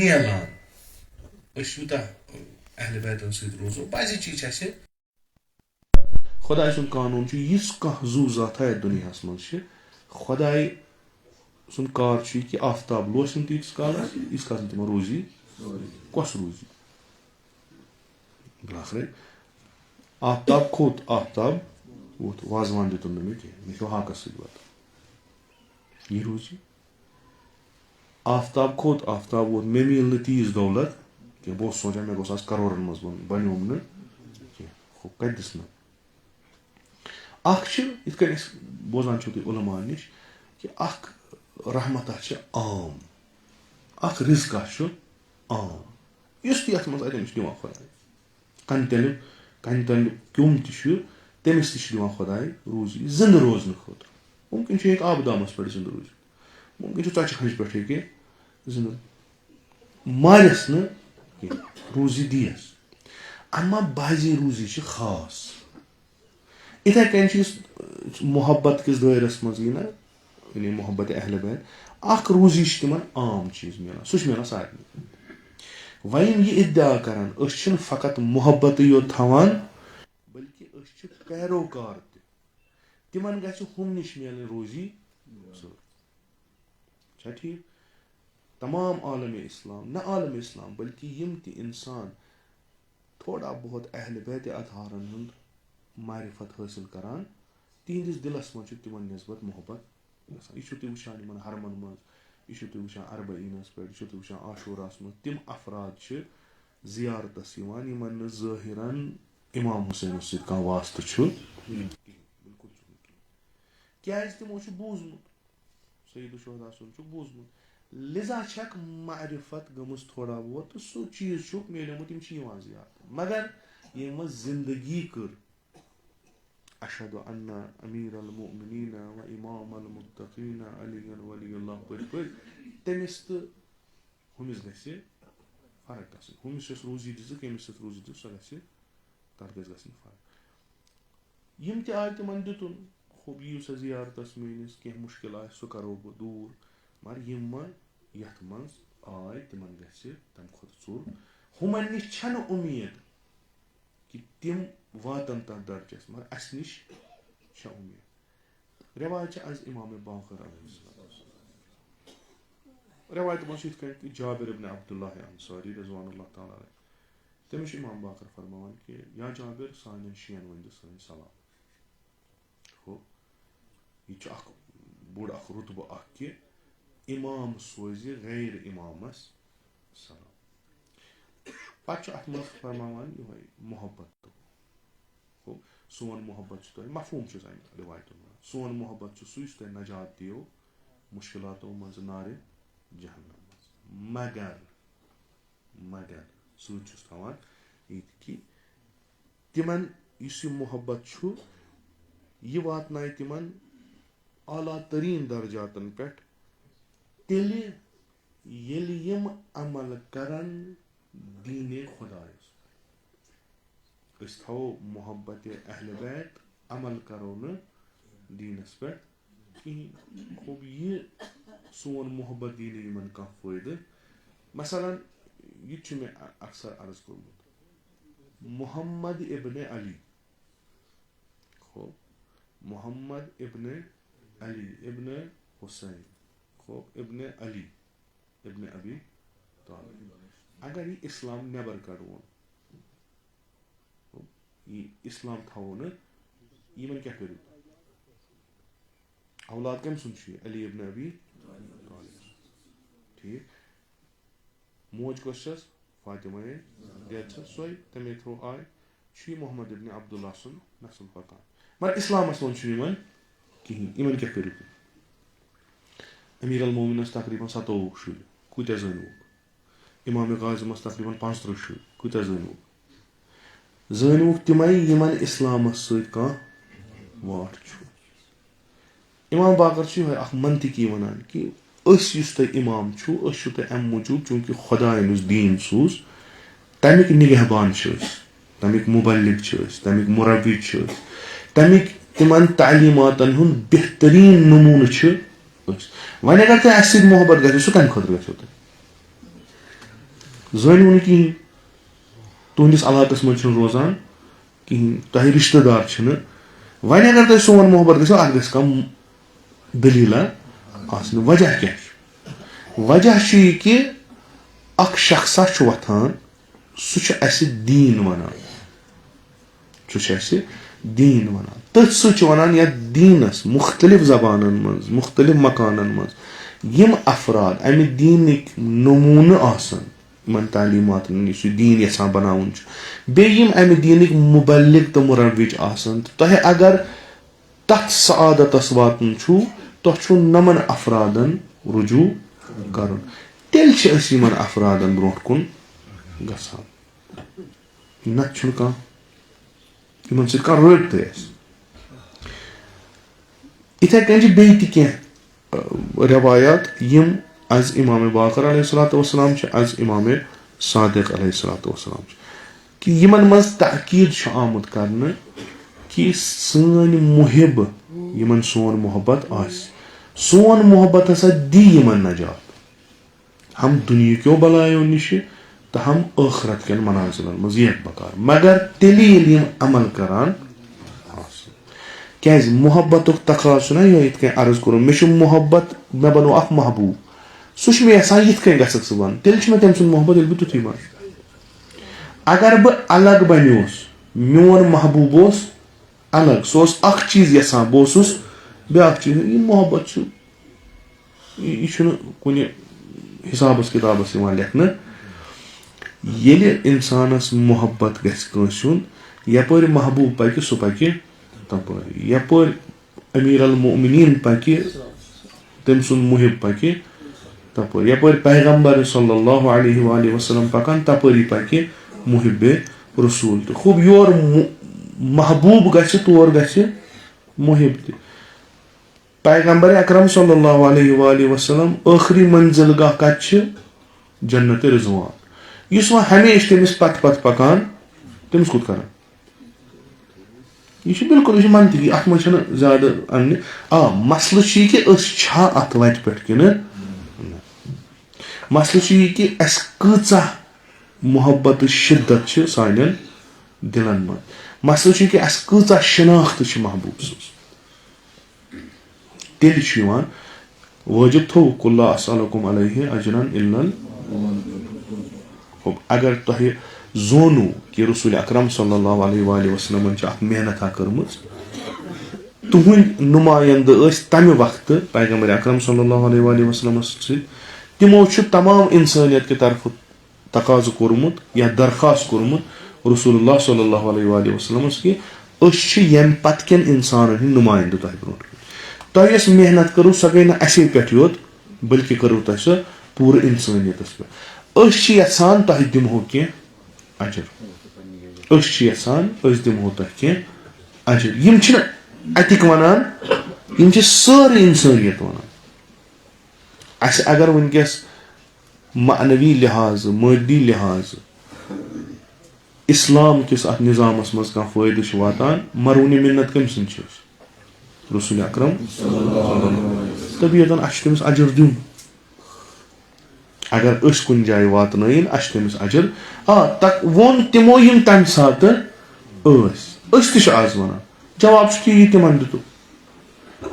میلان أشوتا أهل بيت سيد روزو بعضی چیز چھِ خدای سُنٛد قانوٗن چھُ یُس کانٛہہ زُو ذات یتھ دُنیاہس منٛز چھِ خدای سُنٛد کار چھُ یہِ کہِ آفتاب لوسن تیٖتِس کالس ییٖتِس کالس نہٕ تِمن روزی کۄس روزی بِلاخرے آفتاب کھوٚت آفتاب ووٚتھ وازوان دِتُن نہٕ مےٚ کینٛہہ مےٚ کھیوٚو ہاکس سۭتۍ بتہٕ یہِ روزی آفتاب کھوٚت آفتاب ووت مےٚ میل نہٕ تیٖژ دولت کینٛہہ بہٕ اوسُس سونٛچان مےٚ گوٚژھ آز کرورن منٛز بنُن بنیوم نہٕ کینٛہہ ہُہ کتہِ دِس نہٕ اکھ چھُ یِتھ کٔنۍ أسۍ بوزان چھِو تُہۍ عُلما نِش کہِ اکھ رحمتہ چھِ عام اکھ رِزقہ چھُ عام یُس تہِ یتھ منٛز تٔمِس چھُ دِوان خۄداے کنہِ تلہِ کیوٚم تہِ چھُ تٔمِس تہِ چھُ دِوان خۄداے روزی زِندٕ روزنہٕ خٲطرٕ مُمکِن چھُ ہیٚکہِ آبہٕ دامس پٮ۪ٹھ زِندٕ روٗزِتھ مُمکِن چھُ ژۄچہِ کھنٛجہِ پٮ۪ٹھ ہیٚکہِ زِندٕ مارٮ۪س نہٕ کینٛہہ روزی دِیس اما بعضی روزی چھِ خاص اِتھے کٔنۍ چھِ یُس محبت کِس دٲیرس منٛز یی نا یعنی محبت اہل بیت اکھ روزی چھِ تِمن عام چیٖز مِلان سُہ چھُ مِلان سارنٕے وۄنۍ یِم یہِ ادعا کران أسۍ چھِنہٕ فقط محبتٕے یوت تھاوان بلکہِ أسۍ چھِ پیروکار تہِ تِمن گژھِ ہُم نِش مِلٕنۍ روزی چھا ٹھیٖک تمام عالمِ اسلام نہ عالمِ اسلام بلکہِ یِم تہِ انسان تھوڑا بہت اہل بیتِ اطہارن ہُنٛد معرفت حٲصِل کران تِہنٛدِس دِلس منٛز چھُ تِمن نسبت محبت گژھان یہِ چھُو تُہۍ وٕچھان یِمن حرمن منٛز یہِ چھُو تُہۍ وٕچھان اربعیٖنس پٮ۪ٹھ یہِ چھُو تُہۍ وٕچھان عاشوٗراہس منٛز تِم افراد چھِ زِیارتس یِوان یِمن نہٕ ظٲہِرن امام حُسینس سۭتۍ کانٛہہ واسطہٕ چھُ بالکُل چھُنہٕ کینٛہہ کیازِ تِمو چھُ بوٗزمُت سید الشہدا صٲب چھُکھ بوٗزمُت لِذا چھکھ معرفت گٔمٕژ تھوڑا بہت تہٕ سُہ چیٖز چھُکھ میلیومُت یِم چھِ یِوان زِیارت مگر ییٚمہِ منٛز زندگی کٔر اشہدُ انَّ امیٖر المؤمنیٖن و امام المتقیٖن علی ولی اللہ پٔرۍ تٔمِس تہٕ ہُمِس گژھِ فرق گژھٕنۍ ہُمِس یۄس روزی دِژٕکھ ییٚمِس سۭتۍ روزی دِژ سۄ گژھِ تتھ گژھِ گژھٕنۍ فرق یِم تہِ آے تِمن دِتُن خوب یِیِو سا زِیارتس میٲنِس کینٛہہ مُشکِل آسہِ سُہ کرو بہٕ دوٗر مگر یِم ما یتھ منٛز آے تِمن گژھِ تمہِ کھۄتہٕ ژوٚر ہُمن نِش چھنہٕ اُمید کہِ تِم واتن تتھ درجس مگر اسہِ نِش چھےٚ اُمید رٮ۪واج چھِ از امام باقر علیہ السلام رٮ۪وایتہِ منٛز چھُ یِتھ کٔنۍ کہِ جابر ابن عبداللہ انصاری رضوان اللہ تعالیٰ علیہ تٔمِس چھُ امام باقر فرماوان کہِ یا جابر سانٮ۪ن شین ؤنۍ زِ سٲنۍ سلام ہو یہِ چھُ اکھ بوٚڑ اکھ رُتبہٕ اکھ کہِ امام سوزِ غیر امامس سلام پتہٕ چھُ اتھ منٛز فرماوان یِہوے محبت ہو سون محبت چھُ تۄہہِ مفہوٗم چھُ سانہِ رِوایتن منٛز سون محبت چھُ سُہ یُس تۄہہِ نجات دِیو مُشکِلاتو منٛز نارِ جہنم منٛز مگر سۭتۍ چھُس تھاوان ییٚتہِ کہِ تِمن یُس یہِ محبت چھُ یہِ واتنایہِ تِمن اعلیٰ تریٖن درجاتن پٮ۪ٹھ تیٚلہِ ییٚلہِ یِم عمل کرن دیٖنِ خۄدایس أسۍ تھاوو محبتِ اہلِ بیت عمل کرو نہٕ دیٖنس پٮ۪ٹھ کِہیٖنۍ خوب یہِ سون محبت دی نہٕ یِمن کانٛہہ فٲیدٕ مثلاً یہِ تہِ چھُ مےٚ اکثر عرض کوٚرمُت محمد ابن علی خوب محمد ابن علی ابن حسین خوب ابن علی ابن ابی طالب اگر یہِ اسلام نٮ۪بر کڑوون یہِ اسلام تھاوو نہٕ یِمن کیٛاہ کٔرِو اولاد کٔمۍ سُنٛد چھُ یہِ علی ابن ابی طالب ٹھیٖک موج کۄس چھس فاطمہ ڈیڈ چھس سۄے تمے تھرو آے چھُ یہِ محمد ابن عبداللہ سُنٛد نسل پکان مگر اسلامس منٛز چھُ یِمن کِہیٖنۍ یِمن کیٛاہ کٔرِو تُہۍ امیٖر المومنس تقریٖبن 27 شُرۍ کۭتیاہ زٲنۍوُکھ امام کاظمس تقریٖبن 35 شُرۍ کۭتیاہ زٲنۍوُکھ تِمے یِمن اسلامس سۭتۍ کانٛہہ واٹھ چھُ امام باقر چھُ یِہوے اکھ منطقی ونان کہِ أسۍ یُس تۄہہِ امام چھُ أسۍ چھُ تۄہہِ امہِ موٗجوٗب چوٗنٛکہِ خۄدایَن یُس دیٖن سوٗز تمیُک نِگہبان چھِ أسۍ تمیُک مُبلِغ چھِ أسۍ تمیُک مُربی چھِ أسۍ تمیُک تِمن تعلیٖماتن ہُنٛد بہتریٖن نموٗنہٕ چھِ أسۍ وۄنۍ اگر تۄہہِ اسہِ سۭتۍ محبت گژھِ سُہ کمہِ خٲطرٕ گژھیو تۄہہِ زٲنِو نہٕ کِہیٖنۍ تُہٕنٛدِس علاقَس منٛز چھُنہٕ روزان کِہیٖنۍ تۄہہِ رِشتہٕ دار چھِنہٕ وۄنۍ اگر تۄہہِ سون محبت گژھیو اَتھ گژھِ کانٛہہ دٔلیٖلا آسنہِ وجہ کیٛاہ چھُ وجہ چھُ یہِ کہِ اکھ شخصا چھُ وۄتھان سُہ چھُ اَسہِ دیٖن وَنان تٔتھۍ سۭتۍ چھُ وَنان یَتھ دیٖنَس مُختٔلِف زبانن منٛز مُختٔلِف مکانن منٛز یِم افراد اَمہِ دیٖنٕکۍ نموٗنہٕ آسن یِمن تعلیٖماتن یُس یہِ دیٖن یژھان بناوُن چھُ بیٚیہِ یِم اَمہِ دیٖنٕکۍ مُبلِغ تہٕ مُروِج آسن تہٕ تۄہہِ اگر تتھ سعادتس واتُن چھُو تۄہہِ چھُو نَمن افرادن رجوٗع کرُن تیٚلہِ چھِ أسۍ یِمن افرادن برونٛٹھ کُن گژھان نتہٕ چھُنہٕ کانٛہہ یِمن سۭتۍ کانٛہہ رٲبطہٕ اَسہِ یِتھے کٔنۍ چھِ بیٚیہِ تہِ کینٛہہ رٮ۪وایات یِم از امام باقر علیہ الصلوۃ والسلام چھِ از امام صادق علیہ الصلوۃ والسلام چھِ کہِ یِمن منٛز تاکیٖد چھُ آمُت کرنہٕ کہِ سٲنۍ محب یِمن سون محبت آسہِ سون محبت ہسا دی یِمن نجات ہم دُنہِکیو بلایو نِشہِ تہٕ ہم ٲخرت کٮ۪ن منازِلن منٛز یِتھ بکار مگر تیٚلہِ ییٚلہِ یِم عمل کران آسن کیازِ محبتُک تقاضہٕ چھُنہ یِہوے یِتھ کٔنۍ عرض کوٚرُم مےٚ چھُ محبت مےٚ بنوو اکھ محبوٗب سُہ چھُ مےٚ یژھان یِتھ کٔنۍ گژھکھ ژٕ بنُن تیٚلہِ چھُ مےٚ تٔمۍ سُنٛد محبت ییٚلہِ بہٕ تیُتھُے بنہٕ اگر بہٕ الگ بنیوس میون محبوٗب اوس الگ سُہ اوس اکھ چیٖز یژھان بہٕ اوسُس بیاکھ چیٖز یہِ محبت چھُ یہِ چھُنہٕ کُنہِ حسابس کِتابس یِوان لیکھنہٕ ییٚلہِ انسانس محبت گژھِ کٲنٛسہِ ہُنٛد یپٲرۍ محبوٗب پکہِ سُہ پکہِ تپٲری یپٲرۍ امیٖر المومنیٖن پکہِ تٔمۍ سُنٛد محب پکہِ تپٲرۍ یپٲرۍ پیغمبر صلی اللہ علیہ وآلہ وسلم پکان تپٲری پکہِ محب رسوٗل تہِ خوب یور محبوٗب گژھِ تور گژھِ محب تہِ پیغمبر اکرم صلی اللہ علیہ وآلہ وسلم ٲخری منزِل گاہ کتہِ چھِ جنت رضوان یُس وۄنۍ ہمیشہٕ تٔمِس پتہٕ پتہٕ پکان تٔمِس کوٚت کران یہِ چھُ بِلکُل یہِ چھُ منطقی اتھ منٛز چھنہٕ زیادٕ اننہِ مسلہٕ چھُ یہِ کہِ أسۍ چھا اتھ وتہِ پٮ۪ٹھ کِنہٕ مسلہٕ چھُ یہِ کہِ اسہِ کۭژاہ محبتٕچ شِدت چھِ سانٮ۪ن دِلن منٛز مسلہٕ چھُ یہِ کہِ اسہِ کۭژاہ شناخت چھِ محبوٗب سٕنٛز تیٚلہِ چھُ یِوان وٲجِب تھوٚو قُل لا اسألُکُم علیہ اجرا الا اگر تۄہہِ زونوٗ کہِ رسوٗل اکرم صلی اللہ علیہ وآلہ وسلمن چھِ اکھ محنتھا کٔرمٕژ تُہنٛدۍ نُمایندٕ ٲسۍ تمہِ وقتہٕ پیغمبر اکرم صلی اللہ علیہ وآلہ وسلمس سۭتۍ تِمو چھُ تمام انسٲنیت کہِ طرفہٕ تقاضہٕ کوٚرمُت یا درخواست کوٚرمُت رسول اللہ صلی اللہ علیہ وآلہ وسلمس کہِ أسۍ چھِ ییٚمہِ پتہٕ کٮ۪ن انسانن ہٕنٛدۍ نُمایندٕ تۄہہِ برونٛٹھ تۄہہِ یۄس محنت کٔرٕو سۄ گٔے نہٕ اَسے پٮ۪ٹھ یوت بٔلکہِ کٔرٕو تۄہہِ سۄ پوٗرٕ انسٲنیتس پٮ۪ٹھ أسۍ چھِ یژھان تۄہہِ دِمہو کینٛہہ اجر أسۍ چھِ یژھان أسۍ دِمہو تۄہہِ کینٛہہ اجر یِم چھِنہٕ اتِکۍ ونان یِم چھِ سٲرٕے انسٲنیت ونان اسہِ اگر وٕنکیٚس معنوی لحاظہٕ مٲدی لحاظہٕ اسلام کِس اتھ نظامس منٛز کانٛہہ فٲیدٕ چھُ واتان مرہونہِ مِنت کٔمۍ سٕنٛدۍ چھِ أسۍ رسول اکرم تبھی یوتن اسہِ چھُ تٔمِس اجر دیُن اگر أسۍ کُنہِ جایہِ واتنٲیِن اسہِ چھُ تٔمِس اجر ووٚن تِمو یِم تمہِ ساتہٕ ٲسۍ أسۍ تہِ چھِ آز ونان جواب چھُ کہِ یہِ تِمن دِتُکھ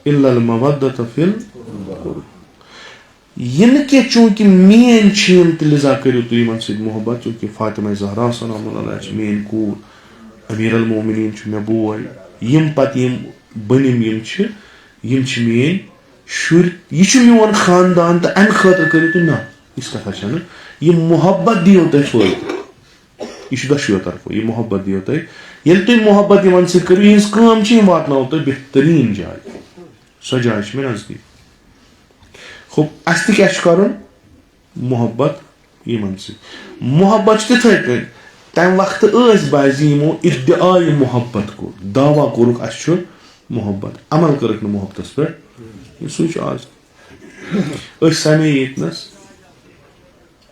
الا المودۃ فی القربى یہِ نہٕ کینٛہہ چوٗنٛکہِ میٲنۍ چھِ یِم تہٕ لِذا کٔرِو تُہۍ یِمن سۭتۍ محبت چوٗنٛکہِ فاطمہ زہرا سلام اللہ چھِ میٲنۍ کوٗر امیٖر المومنیٖن چھُ مےٚ بوے یِم پتہٕ یِم بٔنِم یِم چھِ میٲنۍ شُرۍ یہِ چھُ میون خاندان تہٕ امہِ خٲطرٕ کٔرِو تُہۍ نہ یِژھ کتھا چھنہٕ یہِ محبت دِیو تۄہہِ فٲیدٕ یہِ چھُ دۄشوٕیو طرفو یہِ محبت دِیو تۄہہِ ییٚلہِ تُہۍ محبت یِمن سۭتۍ کٔرِو یِہنٛز کٲم چھِ یِم واتناوو تۄہہِ بہتریٖن جاے سۄ جاے چھِ مےٚ نزدیٖک خوب اسہِ تہِ کیٛاہ چھُ کرُن محبت یِمن سۭتۍ محبت چھُ تِتھٕے کٔنۍ تمہِ وقتہٕ ٲسۍ بعضِ یِمو اِدعایہِ محبت کوٚر دعوا کوٚرُکھ اسہِ چھُ محبت عمل کٔرٕکھ نہٕ محبتس پٮ۪ٹھ سُے چھُ آز أسۍ سمے ییٚتنس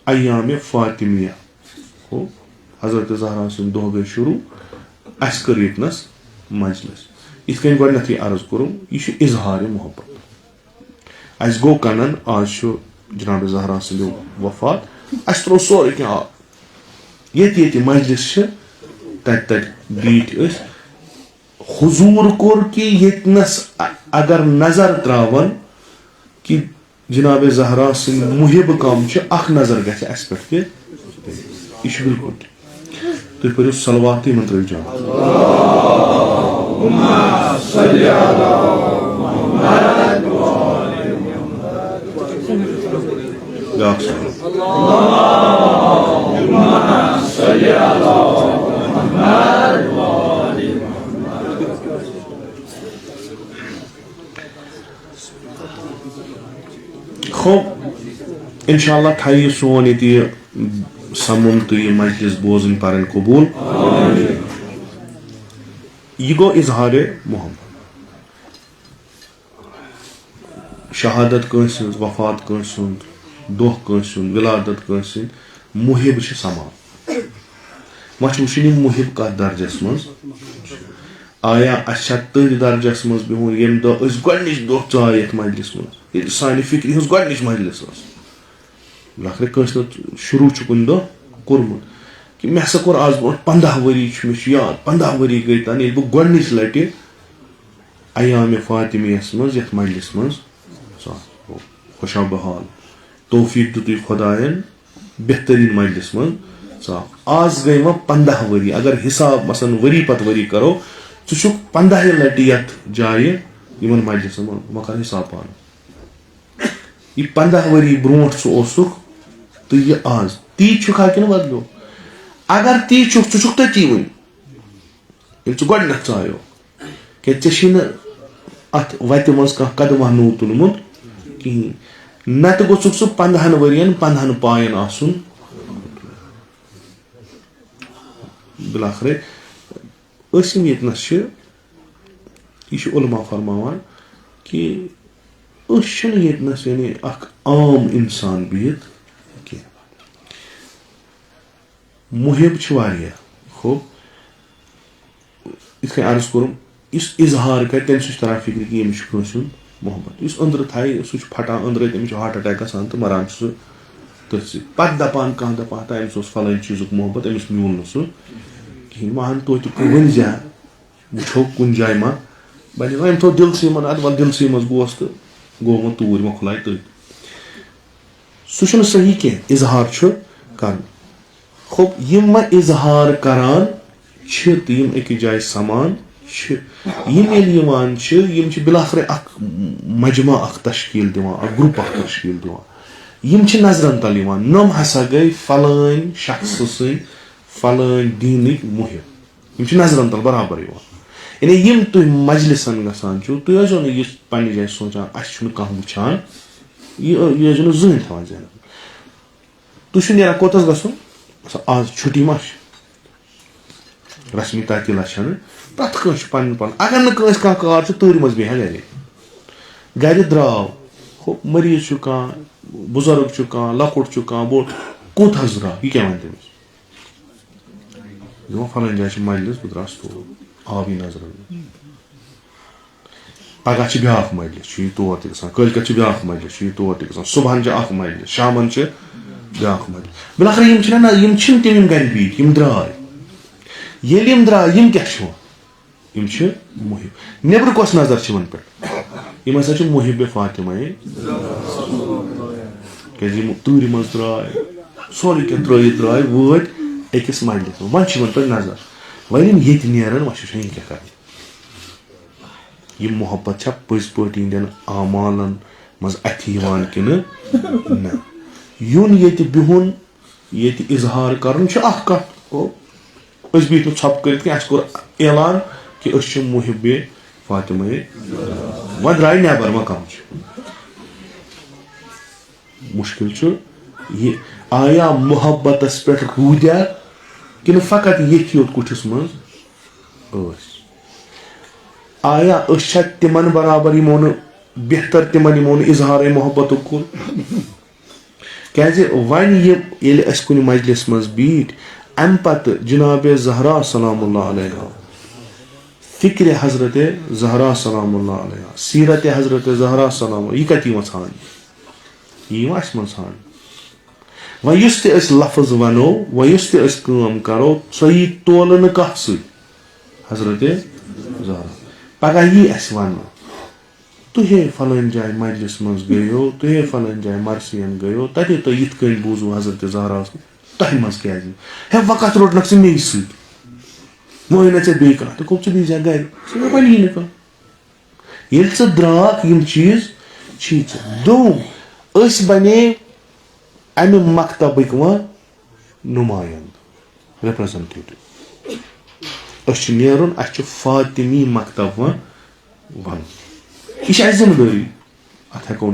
ایامِ فاطمیہ حضرت زہرا سُنٛد دۄہ گٔے شروٗع اسہِ کٔر ییٚتنس مجلس یِتھ کٔنۍ گۄڈٕنیتھٕے عرض کوٚرُم یہِ چھُ اظہارِ محبت اسہِ گوٚو کنن آز چھُ جناب زہرا سٕنٛدِ وفات अस त्रो सोरे क्या ये मजलिस तत बीठ हुजूर कोर कि यस अगर नजर त्रावन कि जनाब ज़हरा सिंह मुहिब कम अख नजर गस पे यह बिल्कुल तुम पढ़ो सलवात यमन त्रो जान खूब इंशाअल्लाह थाई सोन ये समुन तो यह मजलिस बोजन पर कबूल यह गो इजहार मोहब्बत शहादत कंस वफात कंस दोह कंस विलादत कंस मुहिब समान वुन मुहिब कत दर्जस मज आया अच्छा तथ दर्जस मज बिहुन यम दह गोडनिच दह चाय यथ मजलिस मज सानि फिक्र हज गोडनिच मजलिस लखरे कंस शुरू कुन दह कोर्मुत कि मे हसा कोर आज ब्रोह 15 वरी मे याद 15 वरी गई तन ये बह गोडनिच लटि अयाम फातिमियस मज यथ मजलिस मज खुशा बहाल तौफीक दुत खुदायन बेहतरीन मजलिस मज आज गई वह 15 वरी अगर हिसाब मसन वरी पत वरी करो छु 15 लटि यथ जाय यमन मजलिस वह कर हिसाब पान यह 15 वरी ब्रोह ओसुक तो यह आज ती छुखा कि बदलो अगर ती छुक छु तती वन गोडनथ चायो क्या अत वत मज कह कदमा नू तुलमुत कहीं नत गोसुक सह 15 वरियन 15 पायन आसुन बिलाखरे यतनस यह उलमा फरमान कि यतनस यानी अख आम इंसान बिहित मुहिब खूब इत अर्ज कोर इस इजहार कर तम तरह फिक्र कि यम मोहब्बत इस अंदर थाई सह फटान अंदर तमिस हार्ट अटैक गसान तो मरान सह तथ पे दपान कह दपान अमिस फलान चीज़ मोहब्बत अमिस मिल न सह कहीं मान तो वन जा वो कुन जाए मा बने अम थो दिलसी मन अद दिलसी मज गोस तो गो वो तूर वो खुलाय तथ सह सही कह इजहार कर खूब यम व इजहार करान तम एक जाय समान यम बिलाखरे अख मजमा अख तश्कील दिवान ग्रुप अख तश्कील दिवान यम नजरन तल नम हसा गई फलान शख्स सद फलान दीनिक मुहिब यम नजरन तल बराबर यानी यम तुम मजलिसन गसान तुम हजो न पन्ने जाय सोचान अस कह वुचान यह हजो जहन थवान जहन तुम नेरा कोतस गसुन आज छुट्टी मा रस्मी तातीला प्रत कस पन पन अगर नस कह कार तूर मज बेहा गर द्राव मरीज कह बुजुर्ग कह लकुट कह बोड़ कोत द्राव यह क्या वन तमिस फलान जाए मजलिस बह द्रास तोर आव नजर पगह ब्या मजलिस यह तौर तक कलकत ब्या मजलिस यह तौर तक सुबह मजलिस शामन ब्या मजलिस बिलाखर तम गर बीत द्राय ये द्राय क्या मुहिब नेबर कस नजर वन पे हसा मुहिब फातिमा क्या तूर मज द्राय सोरे क्या द्राय वत अकिस मजलिस वन पे नजर वन ये वन वो क्या कर यह मोहब्बत पज पे आमालन मज अथि कि यून ये बिहुन ये इजहार कर बीत छप कर ऐलान कि मुहिब फातिमा वह द्राय नबर वह कम मुश्किल यह आया मोहब्बत पे रूद्या कि फकत ये कुठस मज आया तिमन बराबर यमो बेहतर तिमन यमो इजहार मोहब्बत कुन क्या वन ये कुन मजलिस मज बीठ अम पत जनाब ज़हरा सलामुल्लाह अलैहा फिक्र हजरत ज़हरा सलामुल्लाह अलैहा सीरत हजरत ज़हरा सलाम यह कत छान यह मन छान वह युस ते अस लफ्ज वनो वह युस ते अस काम करो सो यी तोलन कथ सु हजरत ज़हरा पगह यी अस वन तुहे फलान जाय मजलिस मज गयो तुहे फलान जाय मरसियन गयो तते तो यित कन बूजू हजरत ज़हरा तह मज क्या हे वक़्त रोटनक से मे सत मोहन ऐसे बे कह तो कोप से बीजा गर से बनी न कह ये से द्राक यम चीज चीज दो अस बने अमे मकतबक व नुमायंद रिप्रेजेंटेटिव अस नेरुन अस फातिमी मकतब वन यह जिम्मेदारी अत हेको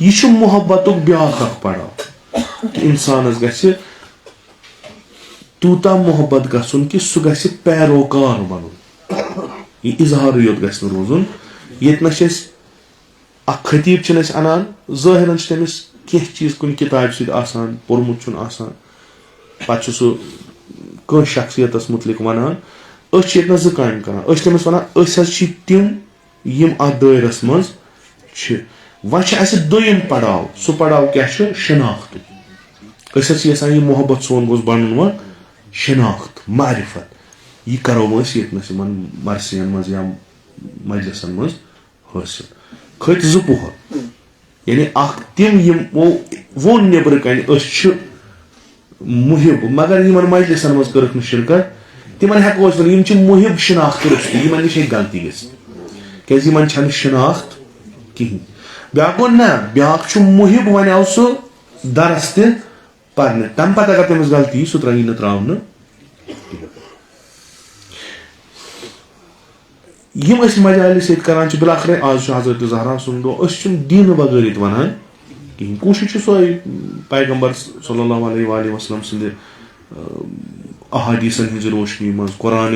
यह मोहब्बतुक ब्याख पड़ाव कि इंसानस गि तूता मोहब्बत गुन कि सह गि पैरोकार बन यह इजहार योत गि रोजन ये खतीब अनान ज़ाहिरन तमिस कह चीज कुन किताब सत पोर्मुत पे सह शख्सियत मुतलिक वनान ये ज काम करान तमिस वन तम यम अ दायरस मज वह दोयम पड़ाव सह पड़ाव क्या शनाख्त यसान यह मोहब्बत सोन गोस बन व शनाख्त मारिफत यह करो ये मरसियन मज या मजलिसन मज हासिल खत ज पोहर यानी तम वो नबर कन मुहिब मगर इन मजलिसन मज कर शिरकत तिम हेको मुहिब शनाख्त रुस्त इन नश गलती गन शनाख्त कहें ब्याक वो ना ब्याक मुहिब वन आव सह दरस तम पत अगर तमिस गलती सह त्री न त्रावन यम मजालिस करान बिलाखर आज हजरत ज़हरा सुन दो दीन बगैर वनान कहें कोशिश सो पैगम्बर सल्लल्लाहु अलैहि वसल्लम सद अहादीसन हज रोशनी मज कुरान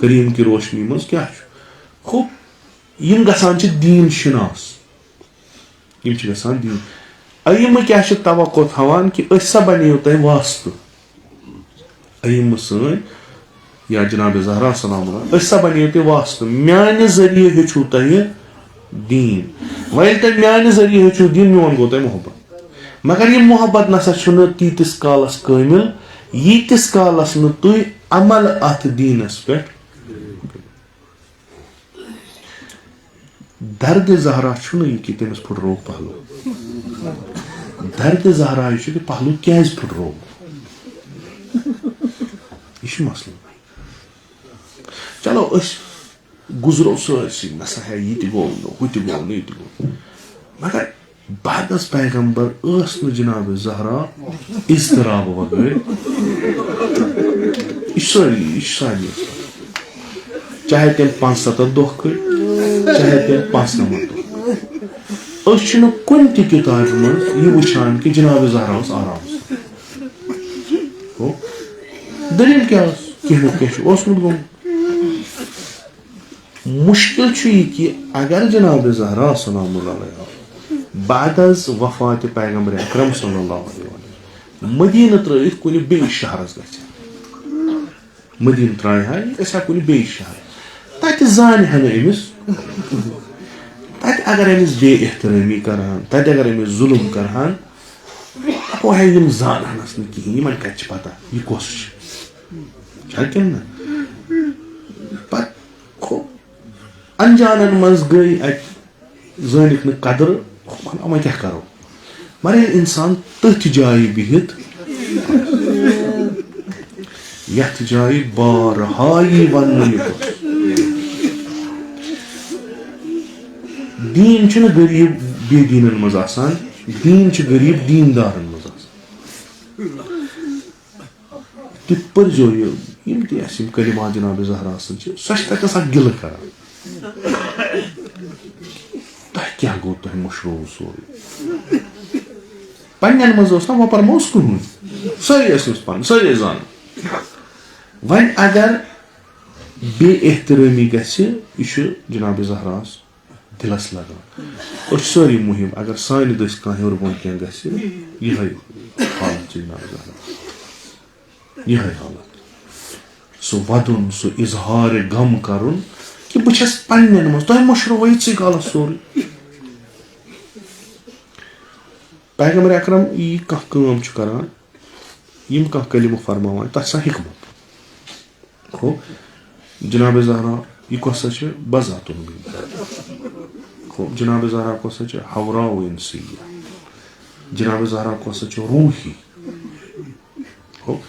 करीम की रोशनी मज क्या खूब यम गसान दीन शनास यम गसान दीन अयम क्या तवक्को थवान कि सा बनो तुम वास्तु अयम सन या जनाब ज़हरा सलाम सा बनो तुम वास्तु म्यान जरिए हेचु तुम दीन वह तुम म्यान जरिए हेचु दीन मोन गो तुम मोहब्बत मगर यह मोहब्बत नसा तीतिस कालस कामिल यीतिस कालस न तुम अमल अत दीनस पे दर्द ज़हरा कि तमिस फुटरो पहलू दर्द ज़हरा कि पहलू क्या फुटरो यह मसल चलो गुजरो सरसी नसा है यह गो हु गो न गो मगर बादस पैगम्बर जनाब ज़हरा इज़्तिराब वगैर सारी चाहे तम 5-7 दह कर चाहे तम 5 नमत कुन किताब मज यह वुचान कि जनाब ज़हरा आराम दलील क्या कह मुश्किल कि अगर जनाब ज़हरा सलाम बाद वफात पैगम्बर अकरम सल्लल्लाहु अलैहि वसल्लम मदीना त्रयित कुन बे शहरस ग मदीना त्राय कुन बे शहर तत जान अमिस तत अगर अमिस बे एहतरामी करान तत अगर अमिस जुल्म करान वो है यम जानस न कहीं यमन कत पता यह कस न पे अनजानन मज गई जानिक न कदर वह क्या करो मगर इंसान तथ जाय बिहित यथ जाय बारहाई वन दीन गरीब बेदीनन मज आसान दीन गरीब दीनदारन मज तित पर जो यम कलिमा जनाब ज़हरा सह तस गिल कर क्या गो तुम मशरूब सोरे पन्न मज ना वह परमोस कुन सारी पान सारी जान वन अगर बे एहतरामी गह जनाब ज़हरा दिलस लगान सारी मुहिम अगर सान दस कह हेर बोन क्या गह हालत जनाब ज़हरा यह हालत सह वदन सह इजहार गम कर कि बह पन्न मज तुम मशरूब सी काल सोरे पैगम्बर अकरम यी कह काम करान यम कह कलिम फरमावान तथ हिकमत हो जनाब ज़हरा यह कसा बजातुन हो जनाब ज़हरा कसा हवरा इंसिया जनाब ज़हरा कसा रूही हो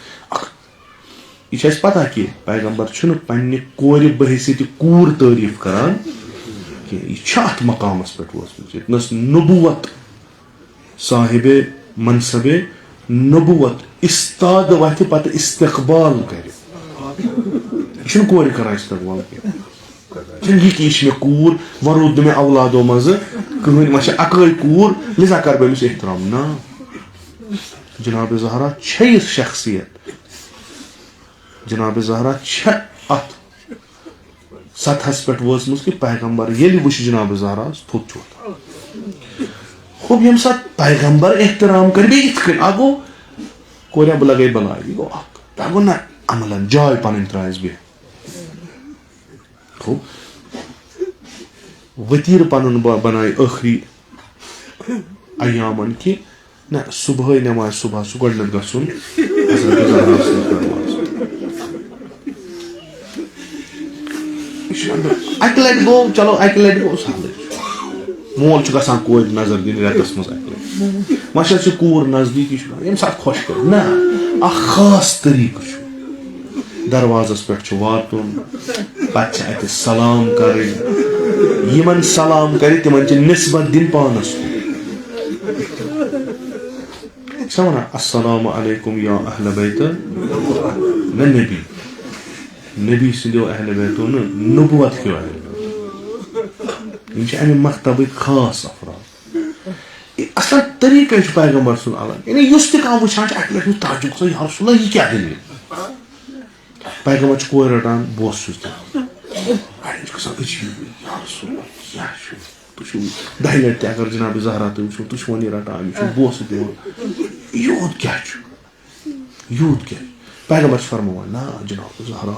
यह पता कि पैगम्बर पन्ने कोर बहसीत कूर तारीफ करान यह अत मकामस पे वोतमस नबुवत साहिबे मनसबे नबुवत इस्ताद वत पत इस्तकबाल कर कोर कर इस्तकबाल यह कि मे कूर वो रूद मे औलादों मज कहन वह अकई कूर लिजा कर बस एहतराम ना जनाब ज़हरा इस शख्सियत जनाब ज़हरा अत सतहस पे वोचमस कि पैगम्बर ये वो जनाब ज़हरा थोत खूब यम सात पैगम्बर एहतराम कर गो कोरिया बह लगे बलाय गो गो ना अमलन जाय पन त्रायस बह खूब वतीर पन बनाय आखरी अयामन कि ना सुबह नमाज सुबह सह गोडनथ गसुन अक लट गो चलो अक लट गो सहल मोल गसान कोर नजर दिन रेतस मज अक वह कूर नजदीक ये सात खुश कर ना खास तरीक दरवाजस पे वातुन पे सलाम कर सलाम कर तिमन निस्बत दिन पानस वन अस्सलामु अलैकुम या अहल बैत न नबी नबी सदो अहल बैतो नबुवत क्यों अमे मकतब खास अफराद असल तरीक पैगम्बर सुन अलग यानी कह वुचान ताजुब या रसूल यह क्या दलील पैगम्बर कोर रटान बस दह लट अगर जनाब ज़हरा तुम तुम वन रटान बोस दिवान यूत क्या यूत क्या पैगम्बर फरमान ना जनाब ज़हरा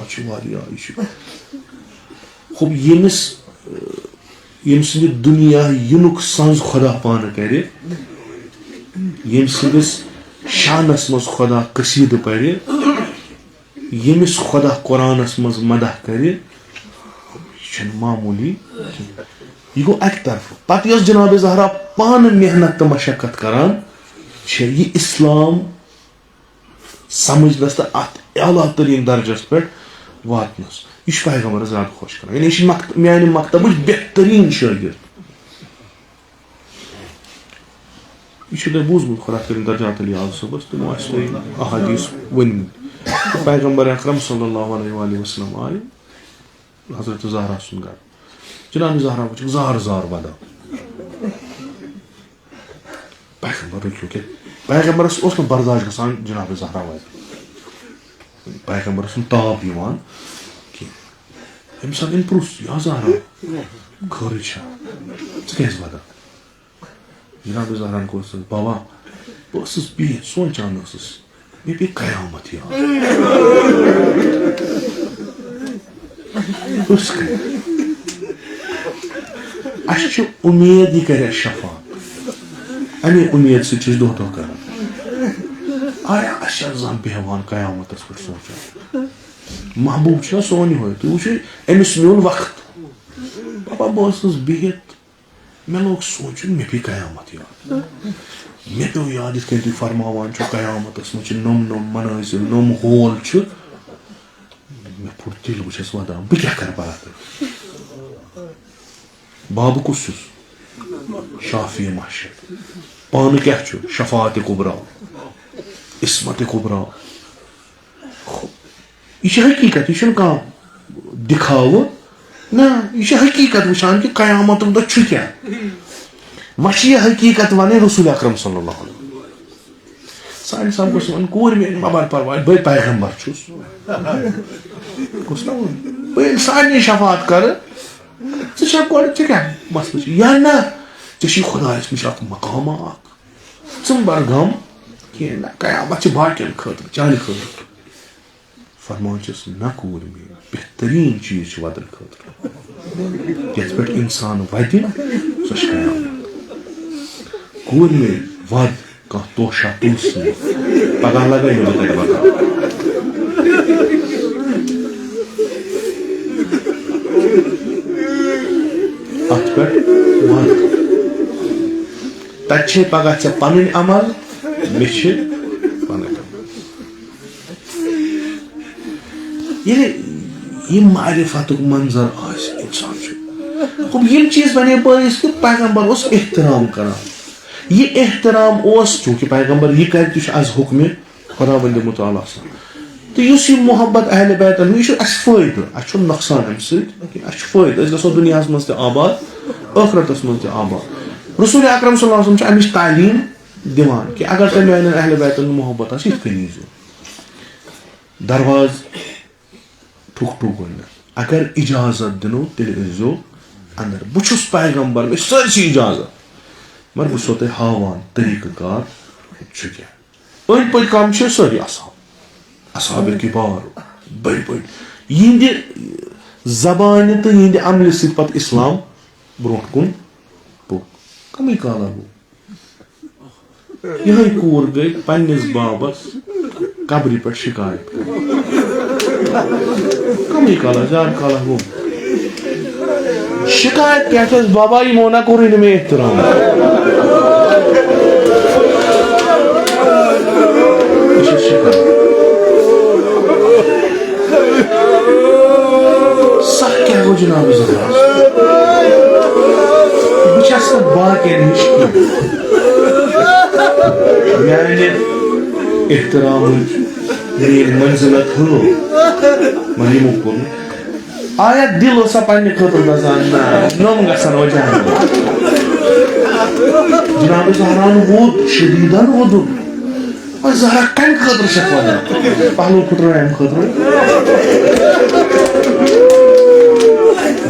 खूब यम सद दुनिया युनुक संज खुदा पान कर यम सदिस शानस मज खुदा कसीद पर यमिस खुदा कुरानस मज मदह कर मामूली यह गो अक तरफ पत जनाब ज़हरा पान मेहनत तो मशक्कत करान यह इस्लाम समझनस तो अत आला तरीन दर्जस पे वातनस यह पैगम्बर ज्यादा खुश कर यानी मान मकतब बेहतरीन शागिर्द यह बूजमुत खुदा करीम दर्जात अली सबस तमो अहादीस वन पैगम्बर अकरम सल्लल्लाहु अलैहि वसल्लम आए हजरत ज़हरा सुन गर जनाब ज़हरा वो जार जार वदा पैगम्बर रुक पैगम्बरस बर्दाश्त गसान जनाब ज़हरा वात पैगम्बरस ताप यवान सात इन प्रुस या ज़हरा खर क्या वदा जनाब ज़हरा को बाबा बस बिहित सोचान मे पे कयामत याद अ उम्मीद यह कर शफात अमे उम्मीद सह दह दह कर आया अह बेहवान कयामत पे सोचान महबूब सोन यह तुम वो अमिस मिल वक्त पापा बस बिहित मे लोग सोचन मे पे कयामत याद मे पे याद इत तुम फरमान कयामत मज नम नम मनाजिर नम होल मे फुट दिल बस वदान बह क्या कर बात बाब कुस शाफी महशर पान क्या शफात कुबरा इस्मत कुबरा यह हकीकत यह कह दिखाव ना यह हकीकत वुचान कि कयामत दह क्या वह यह हकीकत वन रसूल अकरम सल्लल्लाहु अलैहि वसल्लम साल गोस वन कोर मे मबार परवाह बह पैगम्बर गोस ना बह सारे शफात कर क्या मसल या ना ऐ खुदायस नश मकाम तुम बर गम कह ना कयामत बाकियन खतर चान खतर फरमान ना कूर मे बेहतरीन चीज वदन खतर ये पे इंसान वद सह कयामत कूर मे वद कह तोशा तुस पगह लगे तक बता अत पे वद तछे पगह चे पन अमल मे पन ये मारिफत मंजर इंसान यम चीज बने बाइस कि पैगंबर उस एहतराम करान ये एहतराम चूंकि पैगंबर यह कर आज हुक्म खुदा वंद मुताला तो इस मोहब्बत अहले बैत यह फायदे अच्छे नुकसान अम फायदे गो दुनिया मज आबाद आखरतस मज आबाद रसूल अकरम सल्लल्लाहु अलैहि वसल्लम अमिच तालीम दिवान कि अगर तुम मान अहले बैत मोहब्बत यह यीजो दरवाज ठुक ठुक अगर इजाजत दिनो तेल यीजो अंदर बुछुस पैगंबर में सरसी इजाजत मगर बो तुम हावान तरीक़ाकार क्या अंद पद कम सारी असहाब किबार बड़ बड़ यिंद जबान तो यिंद अमल सत इस्लाम ब्रो कुन पुक कमी काला गो यह कूर गई पन्निस बाबस कब्र पे शिकायत कमी काला जार काला गो शिकायत क्या बाबा ये मोना कोर में एहतराम सह क्या हो जनाब बस बाकन नश माने एहतराम मंजिलत हो महीमो कुन आया दिल पे खुद दजान नम गसान वजह जनाब जहरान वोद शदीदन वोदुन और जहरा कम खतर वन पहलू खुतर अम खुतर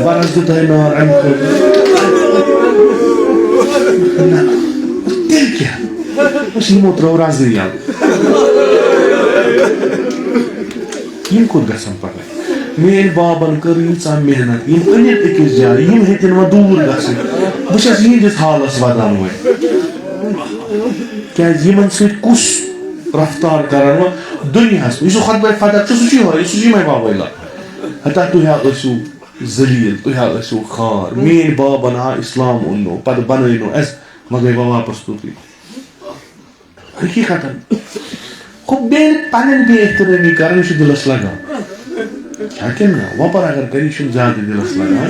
बरस दुत नार अम खुतर तिल क्या यमो त्रो रजी यम खुद गसान पे मेन बाबन कर मेहनत अनित अकिस जाए हेतन व दूर गसन बस यिंदिस हालस वदान वो क्या कुस रफ्तार करान वो दुनिया खुतब फतह सह बाबा हता तुह जलील तुह खार मेन बाबन आ इस्लाम उन्नो पे बनो वे गई वापस तुत हकीकत बेन पन बेहतरानी कर दिलस लगान ना वपर अगर कर ज्यादा दिलस लगान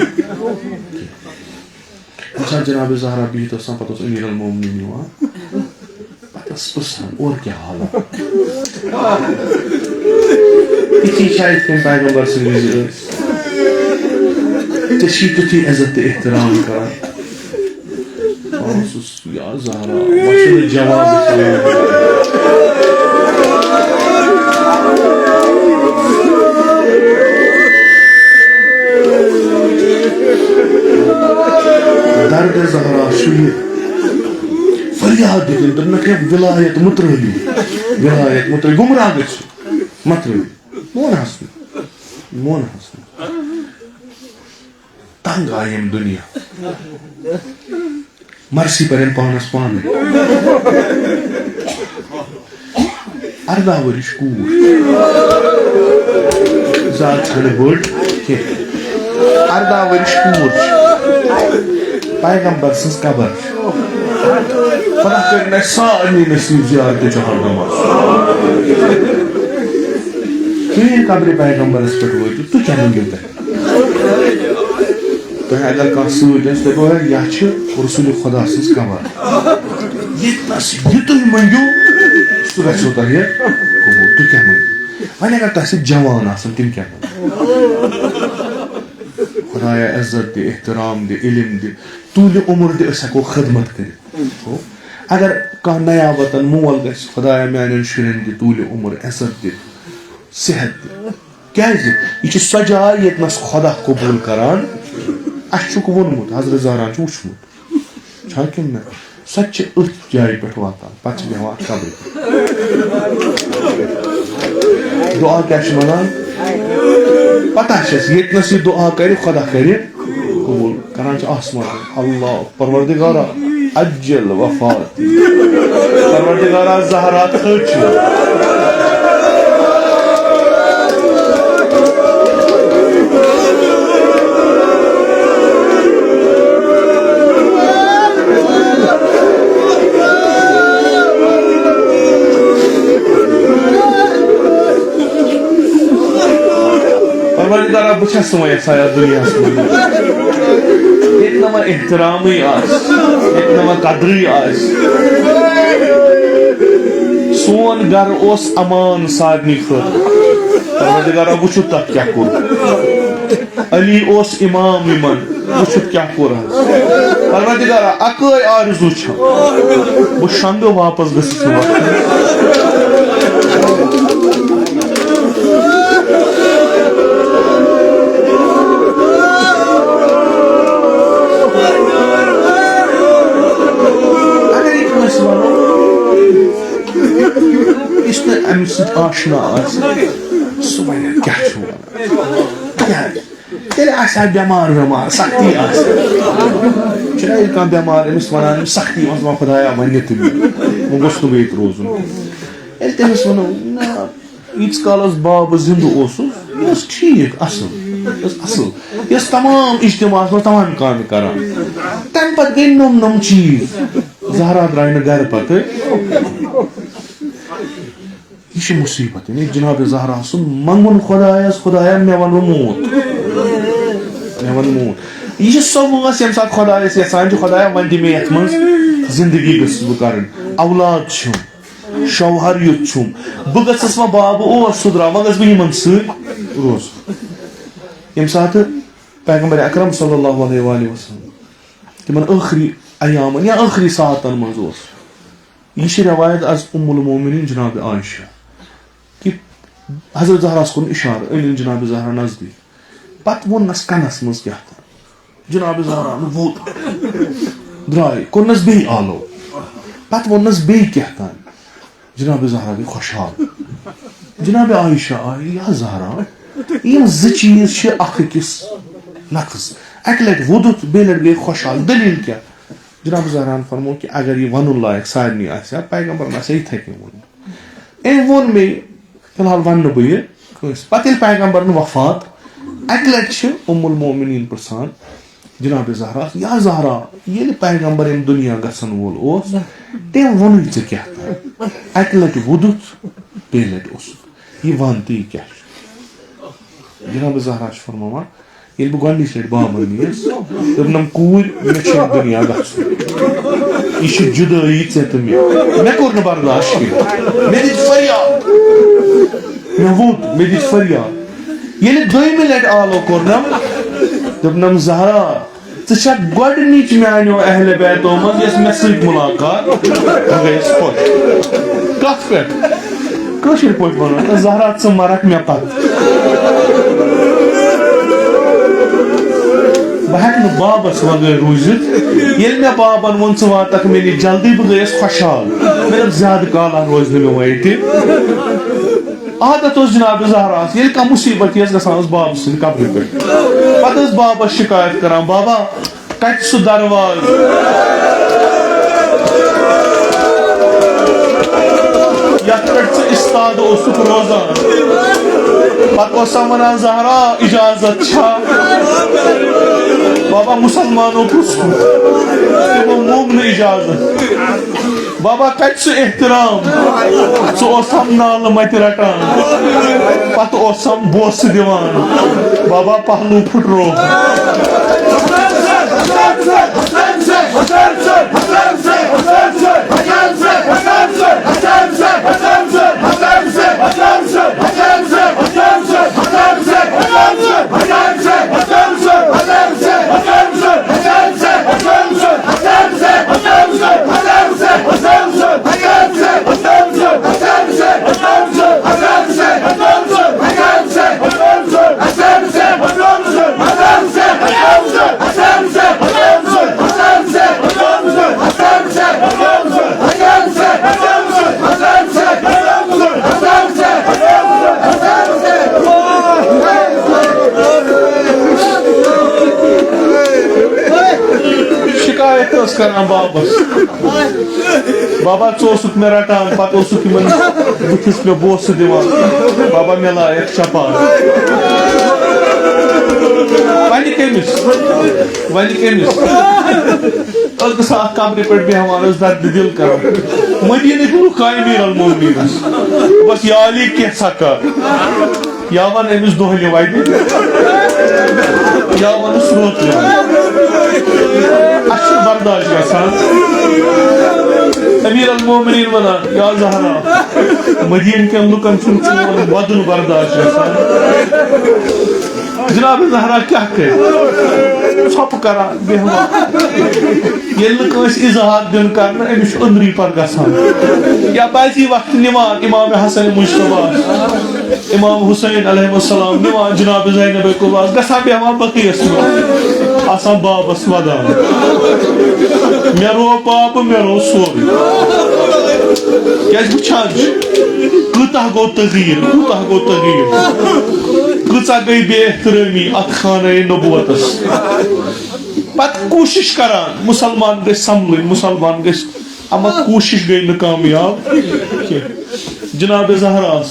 जनाब जहरा बिहत पे अमीर अलमोमिनीन पुछान और क्या हालत इथी पैगंबर सजी तुथी इज्जत एहतराम कर जहरा जवाब दर्द जहरा फरियाद दिल विलायत मुतरली गुमराह मतरली मोन हसन तंग आयम दुनिया मर्सी पर पानस पान 18 वर्ष कूर ज्यादा बड़ 18 वर्ष कूर पैगंबर सज कबर खुदा कर सारे नसीब जियारत जहन्नम तुम कब्र पैगंबरस पे वो तु क्या मंगो तुम अगर कह सो यह रसूल खुदा सज कबर यह तुम मंगो सह गो तुह कबूल तु क्या मंगो वन अगर तह जवान तम क्या खुदाया इज्जत दे एहतराम दे इल्म दे तूल उम्र दे हको खदमत कर अगर कह नया वतन मोल ग खुदाया मान शुरन दे तूल उम्र इज्जत दे सेहत दे क्या यह सो जाय यस खुदा कबूल करान अक वोनमुत हजरत जहरान वुचमुत कि ना सो जाय पे वातान पे बेहान कब्र दुआ क्या वन पता यस यह दुआ कर खुदा कर कबूल करान आसमान अल्लाह परवरदिगारा अज्जल वफात परवरदिगारा ज़हरा थच परवरदिगारा बह छस वह यछान दुनिया ये नमा एहतराम ये नमा कदर सोन घर ओस अमान सारनी खत परवरदिगारा वुचु तत क्या कोर अली ओस इमाम इमन वुचु क्या कोर परवरदिगारा अकै आरज़ू छ बह शंगो वापस गसिस आशना क्या बेमार वेमार सख्ती कह बेमार अमिस वन सख्ती मज खुदाया वन वो गोस बे रोजन तमिस वो ना यीस कालस बाब जिंद ठीक असल तमाम इज्तिमा तमाम काम करान तम पे गई नम चीज ज़हरा द्राय घर पे यह मुसीबत जनाब ज़हरा सुन मंगुन खुदायस खुदाया मे वन मूत यह सो वस ये सात खुदायस यसान खुदाया वन दि मे यथ मज जिंदगी गस बह कर औलाद छुम शौहर युत छुम बह गस व बाब ओस सुधरा व गस बह सत रोज ये सात पैगंबर अकरम सल्लल्लाहु अलैहि वसल्लम तिमन आखिरी अयामन या आखिरी सातन मज यह रवायत आज उम्मुल मोमिनीन जनाब आयशा कि हज़रत ज़हरा कुन इशार अन जनाब ज़हरा नजदीक पत वोनस कनस मज क्या जनाब ज़हरा वो द्राय कोनस बे आलो पत वोनस बे क्या जनाब ज़हरा गई खुशहाल जनाब आयशा आई या ज़हरा यम ज चीज अकिस लफ्ज अक लट वुदुत बे लट गई खुशहाल दलील क्या जनाब ज़हरान फरमो कि अगर यह वन लायक सारनी आसा पैगंबर आसा इथे कन वो अम वो मे फिलहाल वन बह यह पे पैगंबर वफात अक लट उम्मुल मोमिनीन प्रसान जनाब ज़हरा या ज़हरा ये पैगंबर अम दुनिया गसन वोल तम वोन क्या अक लट वुदुत बे लट यह वन ती क्या जनाब ज़हरा फरमान ये बह गोडनिच लट बामन नीस दोपनम कूर मे दुनिया गसन यह जुदाई ऐ तो मे कोर न बर्दाश्त मे दित फरियाद मे वोत मे दित फरियाद ये दोयमि लट आलो कोरनम दोपनम ज़हरा षा गोडनिच मानो अहले बैतो मज यस मे सत मुलाकात गयस खुश कथ पे कशिर पे वन ज़हरा च मरक मे पत बह हेक बाबस वगैर रूजित ये मे बाबन वो च वातक मे जल्दी बह गयस खुशहाल मे ज्यादा काल रोज मे वह आदत जनाब ज़हरा ये कह मुसीबत गसान बाब सद कब्र पे पे बाबस शिकायत करान बाबा कत सह दरवाज यथ पे इस्ताद रोजान पे वन ज़हरा इजाजत बाबा मुसलमानों तमो मोग न इजाजत बाबा कत एहतराम सम नाल मत रटान पे बोस दिवान बाबा पहलू फुटरो शिकायत करान बाबस बाबा ोसुक मे रटान पत बुथिस मे बोस दिवान बाबा मे ला एक चपात वन कमिस कमरे पे बेहवान दर्द दिल कर मदीन लुक आय मीर अल मोमिनीनस बस या अली कैसा कर या वन अमिस दोहले वत या वन रोतले अस बर्दाश्त गसान अमीर अल मोमिनीन वनान या ज़हरा मदीन के लुकन चोन वदन बर्दाश्त गसान जनाब ज़हरा क्या कर छप करा बेहवान इजहार दिन कर अमिस अंदरी पर गसान या बाजी वक्त निवान इमाम हसन मुश्तबा इमाम हुसैन अलैहिस्सलाम निवान जनाब ज़ैनब कुबरा गसान बेहवान बकीयस आसान बाबस वदान मे रो पाप मे रो सोर क्या वुचान कूता गो तगीर कचा गई बेहतरमी अत खाने नबुवतस पत कोशिश करान मुसलमान गई संभल मुसलमान गई अमा कोशिश गई न कामयाब जनाब ज़हरास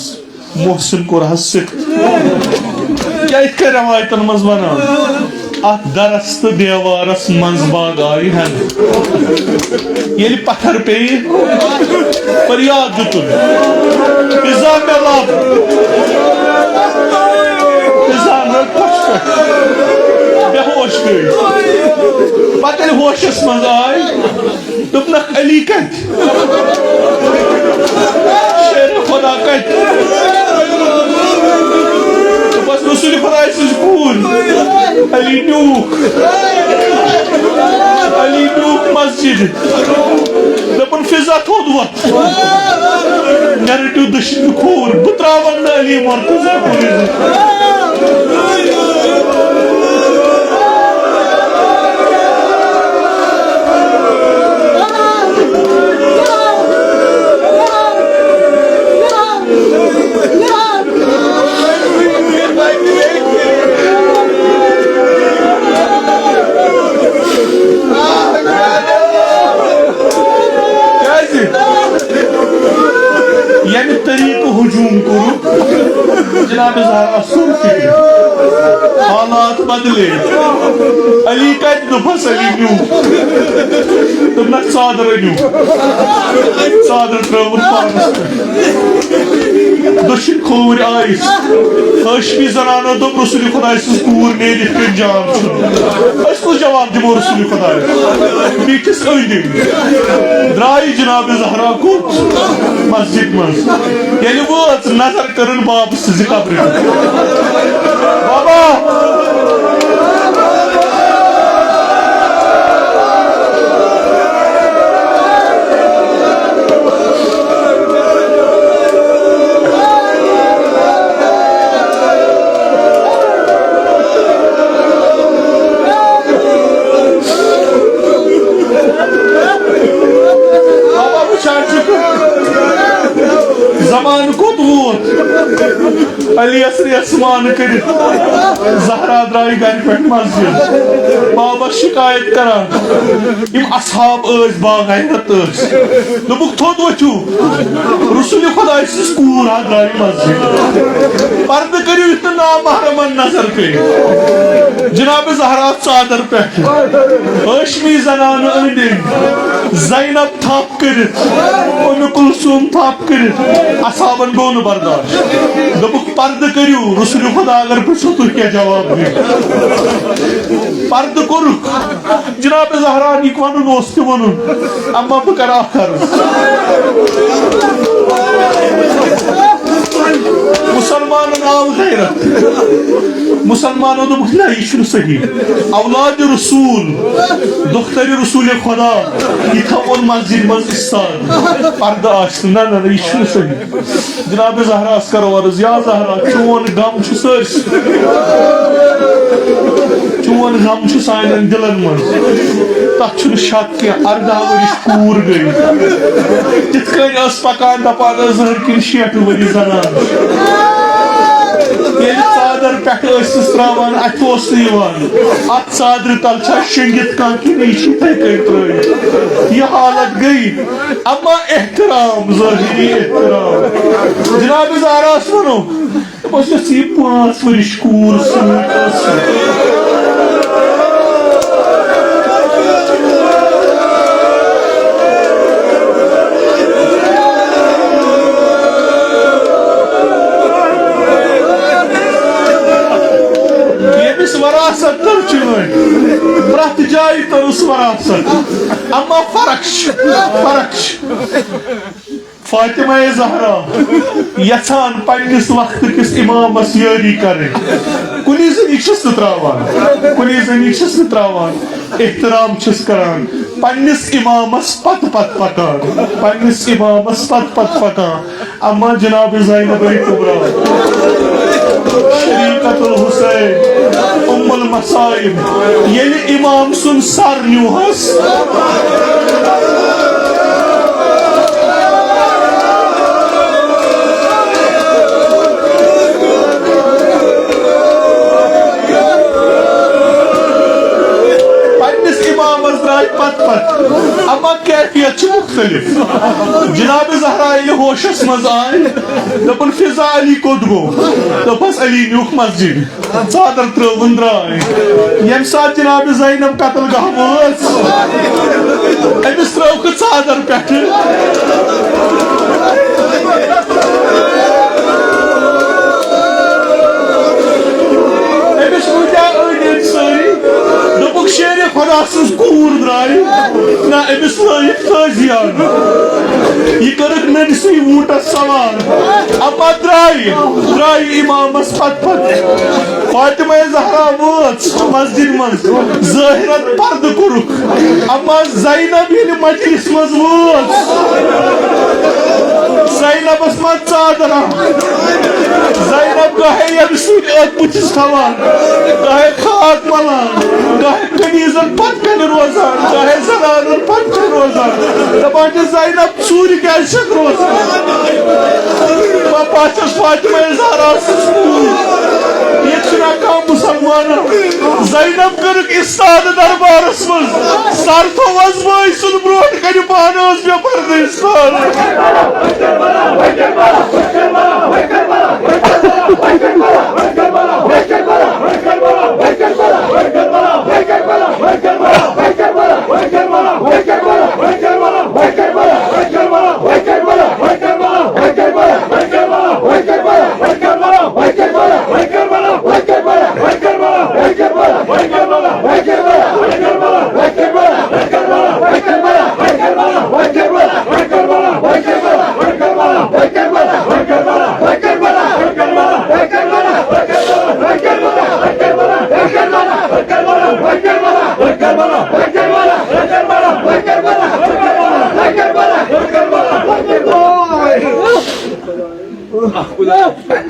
मोहसिन कोर सिख्त क्या इत रवायतन मज वनान अत दरस तो देवारस मंज बाग आई हन ये पत्थर पे फरियाद जुतुन पिज़्ज़ा का लाभ पिज़्ज़ा न कष्ट बेहोश गई पत्थर होशस मंज आई दुपनक अली कत शेर खुदा कत बस रसूल खुदा कून अली नूक मस्जिद दपन फिजा थोद वत नरटिव दशन खून बुत्रावन अली मुर्तजा यानी तरीक हुजूम करू जनाब ज़हरा हालात बदले अली कत दुपस अली न्यू तुम चादर अन्यू चादर त्रुन पानस दशन खोर आयस हशमी जनानो दोप रसूल खुदा कूर मे जान तो जवाब दिमो रसूल खुदा बीस अंदिम द्राय जनाब ज़हरा को मस्जिद मज ये वोच नजर करन बाप सज कब्र बाबा जमान को वोत अली असमान कर ज़हरा द्राय घर पे मस्जिद बाबा शिकायत करान इम असहाब बागैरत दोपुक थोद वचू रसूल खुदा कूर द्राय मस्जिद पर्द करू इत नामहरमन नजर कर जनाब ज़हरा चादर पे हशमी जनान अंदिम ज़ैनब थप कर कुलसूम थप कर असहाबन गो न बर्दाश्त दोपुक पर्द करू रसूल खुदा अगर पुछो तो क्या जवाब दे पर्द कोरुक जनाब ज़हरा निक वनुन ओस त वनुन अम्मा बह कर मुसलमान आव गैरत मुसलमानों दोपुक ना यह सही औलाद रसूल दुख्तर रसूल खुदा यह थवन मस्जिद मज इस्सान पर्द ना ना यह सही जनाब ज़हरा करो अर्ज या ज़हरा चोन गम सर्स चोन गम सान दिलन मज तथ शक क्या 18 वरिश कूर गई तिथ पकान दपान 60 वरी जनान चादर पे त्रावान अत चादर तल शंगित यह हालत गई अम्मा एहतराम ज़ाहिरी एहतराम जनाब ज़ारास वनो 5 वरिश कूर वरासत प्रत जाय तरुस वरासत अम्मा फरक फातिमा ज़हरा यछान पन्निस वक्त किस इमामस यारी करें कुनी जनी त्रावान एहतराम करान पन्निस इमामस पत पकान अम्मा जनाब ज़ैनब कुबरा शरीकतुल हुसैन उम्मुल मसाइब येल इमाम सुन सर न्यूहस पत अम्मा कैफियत मुख्तलिफ जनाब ज़हरा होशस मज आय दपन फिजा अली कोद गो दपस अली न्यूख मस्जिद चादर त्रोवन द्राय यम साथ जनाब ज़ैनब कत्ल गह अमिस त्रोक चादर पे शेर खुदा कूर द्राय ना अमिस लाजियान यह कर नसी ऊंटस सवार अम्मा द्राय इमामस पत फातिमा ज़हरा वोच मस्जिद मज ज़ाहिरन पर्द कुरुक अम्मा ज़ैनब ये मजलिस मज वोच ज़ैनबस मज चादर ज़ैनब गहे पुचिस थवान गहे खाक मलान गहे कनीजन पत कन रोजान गहे जनानन पत कन रोजान दपान ज़ैनब चूर क्या रोजान पाचस फातिमा ज़हरा ये मुसलमान ज़ैनब कर इस्ताद दरबारस मज सर थोवस भाई सुन ब्रोट कन पानस मे पर्द इस्ताद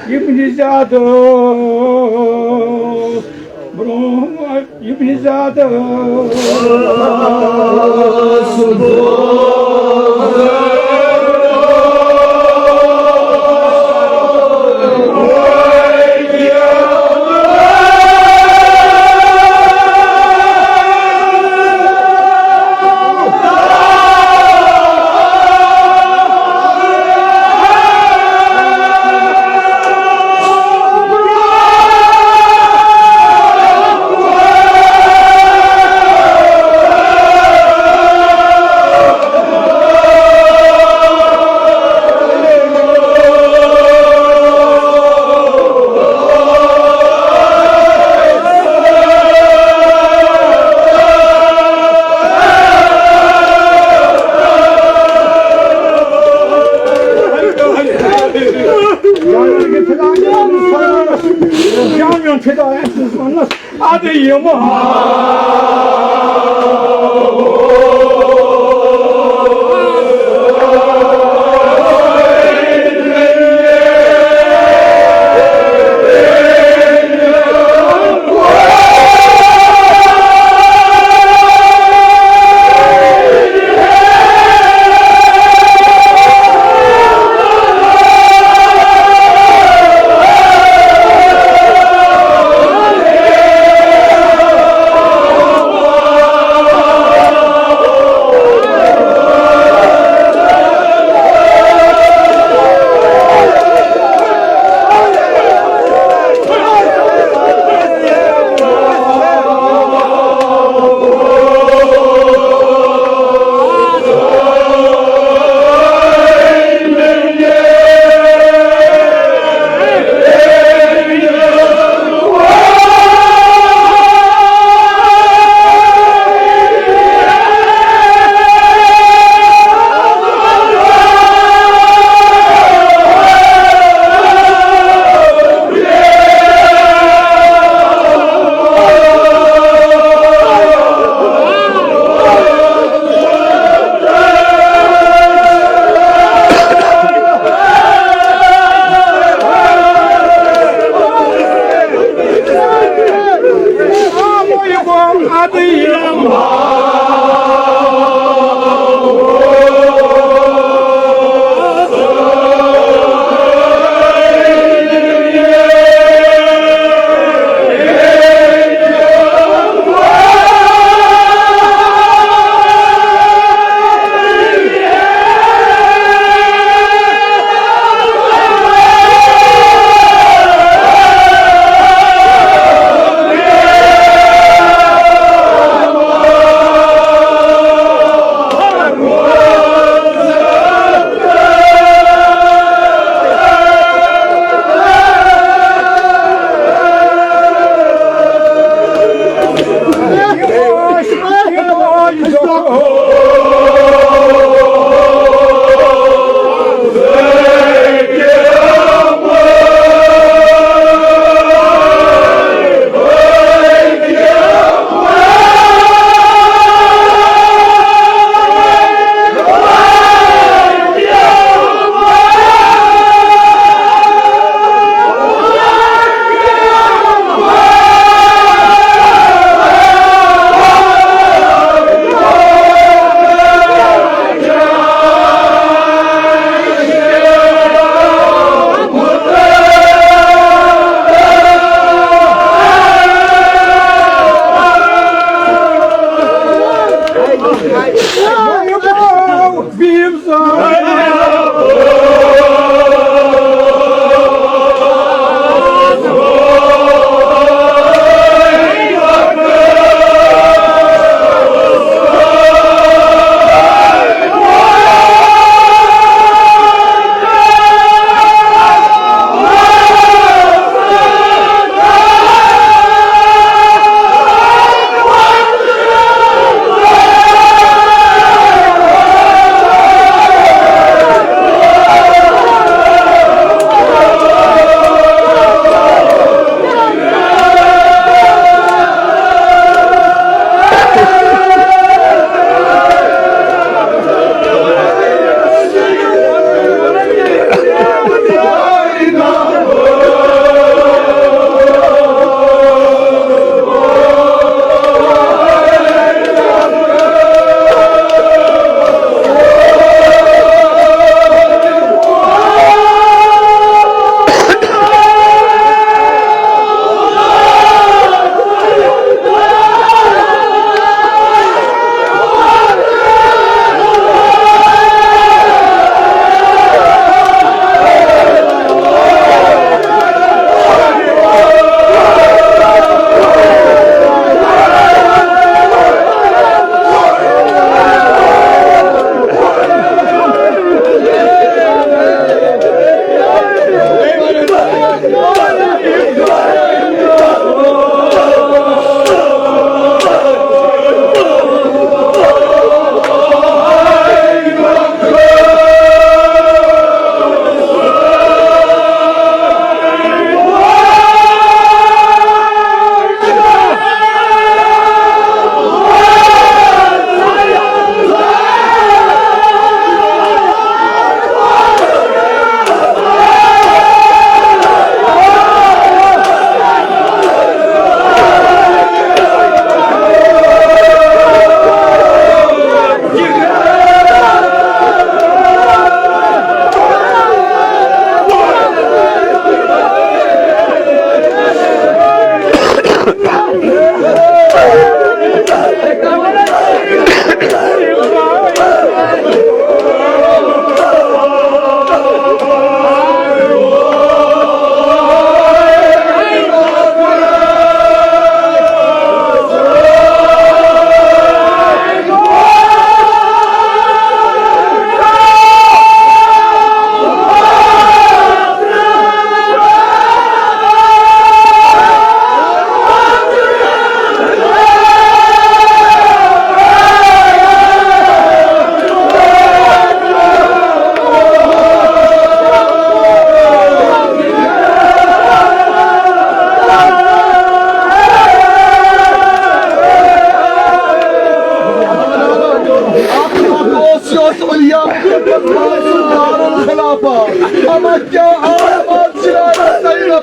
İbn Zade Brahma İbn Zade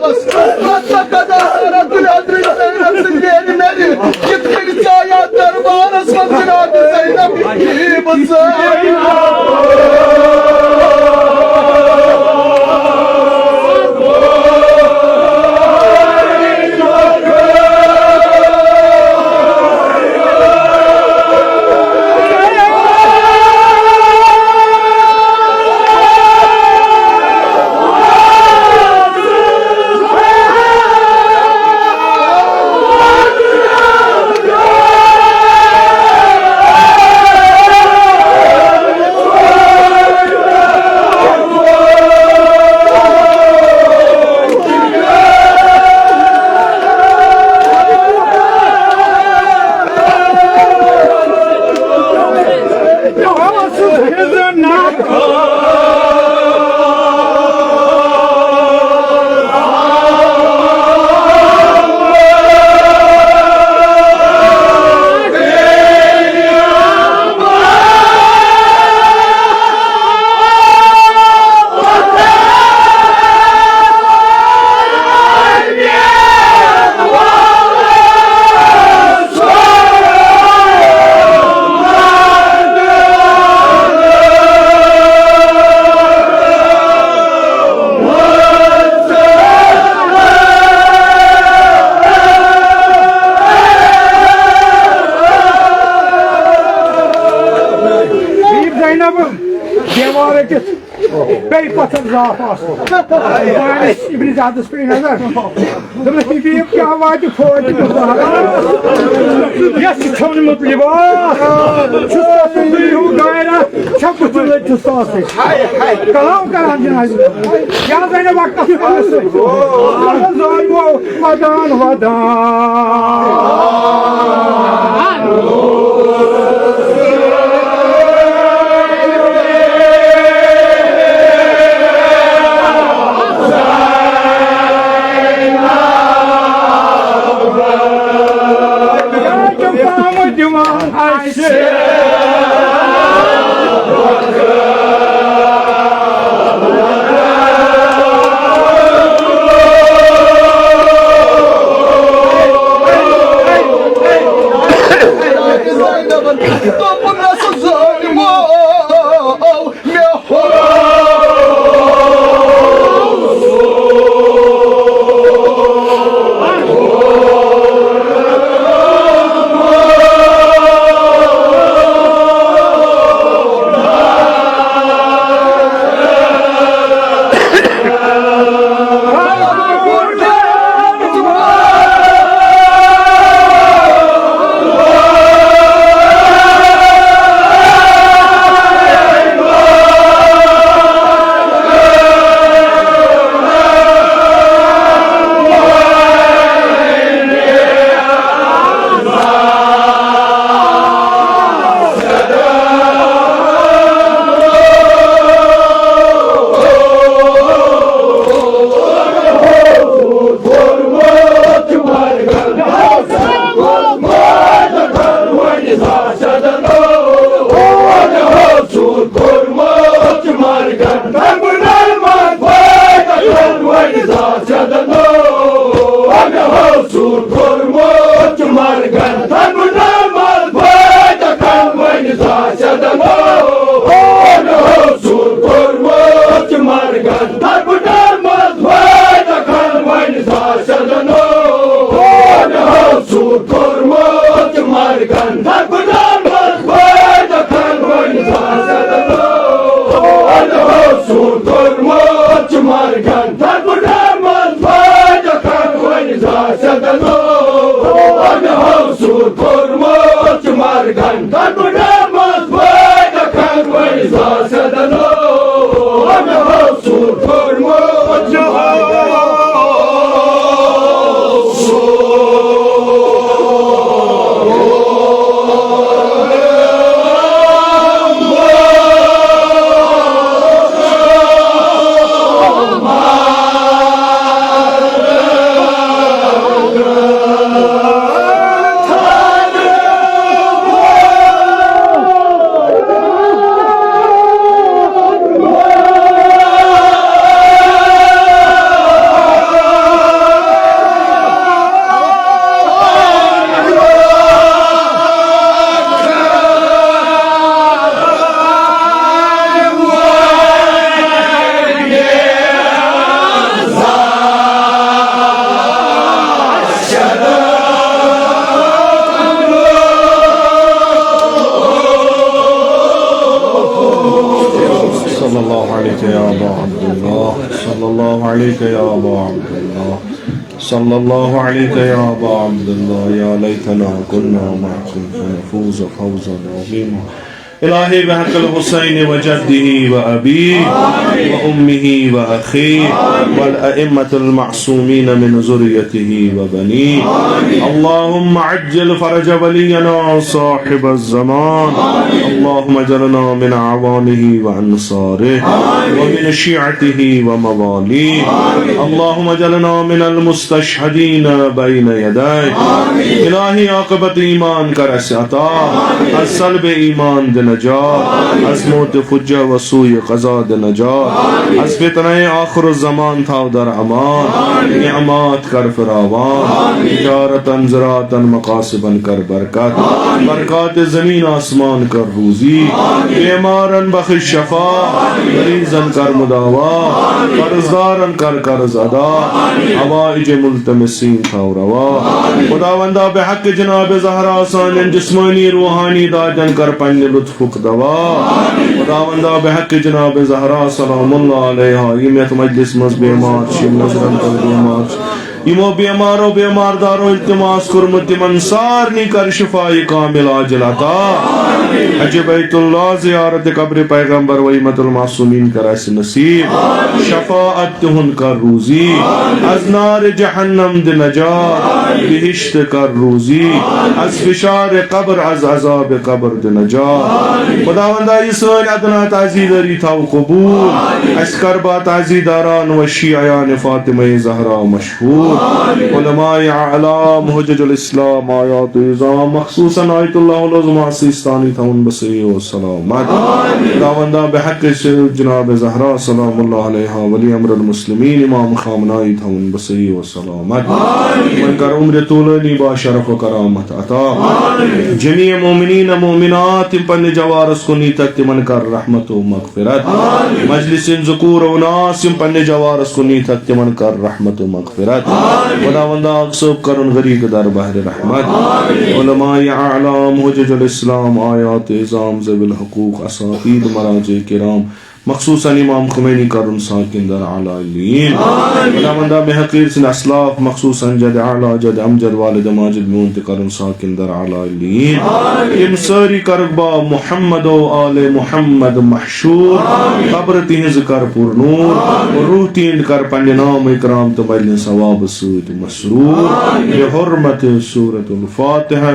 Dios, hasta kadar adresine sinirleri, gittin caya dermanı satın Zeynep iyi basın. Bey batın zafas. Yani İbn Zadis peygamber. Demek ki bir havacı koydu bu. Ya sıçanı mutlu ba. Çustası bu gayra çaputlu çustası. Kalam kalam cenazı. Ya Zeynep bak nasıl. Zor bu vadan vadan. सल्लल्लाहु अलैहि या अबा अब्दुल्लाह सल्लल्लाहु अलैहि या अबा अब्दुल्लाह या लैतना कुन्ना मअकुम फनफूज़ फौज़न अज़ीमा इलाही बहक़ल हुसैन व जद्दिही व अबीही व उम्मिही व अख़ीही वल अइम्मतिल मअसूमीन मिन ज़ुर्रियतिही व बनीही अल्लाहुम्मा अज्जिल फ़रज वलियना साहिबज़ ज़मान अल्लाहुम्मा जअलना मिन अवानिही व अंसारिही व मिन शिअतिही व मवालिही अल्लाहुम्मा जअलना मिनल मुस्तशहदीन बैन यदैहि इलाही आक़िबत ईमान कर अता असल्ब ईमान दे नजात अस मौत फुज्जा व सूय क़ज़ा दे नजात अस फितने आखिर ज़मान था दर अमान निअमात कर फरावान तिजारतन ज़राअतन मकासिबन कर बरकत बरकत ज़मीन आसमान कर रूज़ी बीमारन बख़्श शफ़ा मरीज़न कर मुदावा कर्ज़दारन कर कर्ज़ अदा हवाइज मुल्तमिसीन था रवा खुदावंदा बेहक़ जनाब ज़हरा सानिन जिस्मानी रूहानी दादन कर पन्ने लुत्फ़ दवा खुदावंदा बेहक़ जनाब ज़हरा सलामुल्लाह अलैहा यमियत मजलिस मज़ बेमार शिम नज़रन कर बेमार इमो बेमारो बेमारदारो इल्तिमास कुर्मत तिमन सारनी कर शिफाई कामिल आजिल अता हज बैतुल्लाह ज़ियारत कब्र पैगंबर व इम्मतुल मासूमीन कर ऐसे नसीब शफाअत तिहुन कर रूज़ी अज़ नार जहन्नम दे नजात बिहिश्त कर रूज़ी अज़ फिशार कब्र अज़ अज़ाब कब्र दे नजात खुदावंदा ये सन अदना ताज़ीदारी थाव कबूल अस करबा ताज़ीदारान व शियायान फ़ातिमा ज़हरा मशहूर उलमाए आलाम हुज्जतुल इस्लाम आयात इज़ाम मख़सूसन आयतुल्लाहुल उज़्मा सिस्तानी थाउन बसरी व सलामत खुदावंदा बेहक़ जनाब ज़हरा सलामुल्लाह अलैहा वली अमरुल मुस्लिमीन इमाम ख़ामनाई थाउन बसरी व सलामत मन कर उम्र तूलनी बा शरफ व करामत अता जमी मोमिनीन मोमिनात पन्ने जवारस को नीतक तिमन कर रहमत व मग़फ़िरत मजलिस ज़ुकूर व नास पन्ने जवारस को नीतक तिमन कर रहमत व मग़फ़िरत खुदावंदा अक्सब करन गरीक दर बहर रहमत उलमाए आलाम हुज्जतुल इस्लाम आयात इज़ाम ज़विल हुकूक असातीद मराजे किराम मख़सूसन इमाम खुमैनी करुन साकिन दर आलालीन खुदावंदा बेहक़ीर सिन असलाफ मख़सूसन जद आला जद अमजद वालिद माजिद मुंत करुन साकिन दर आलालीन इम सारी करबा मुहम्मद व आले मुहम्मद महशूर कब्र तिहिज़ कर पुरनूर रूह तीन कर पन्ने नाम इकराम तो बल्ले सवाब सूद मसरूर बिहुर्मत सूरतुल फातिहा।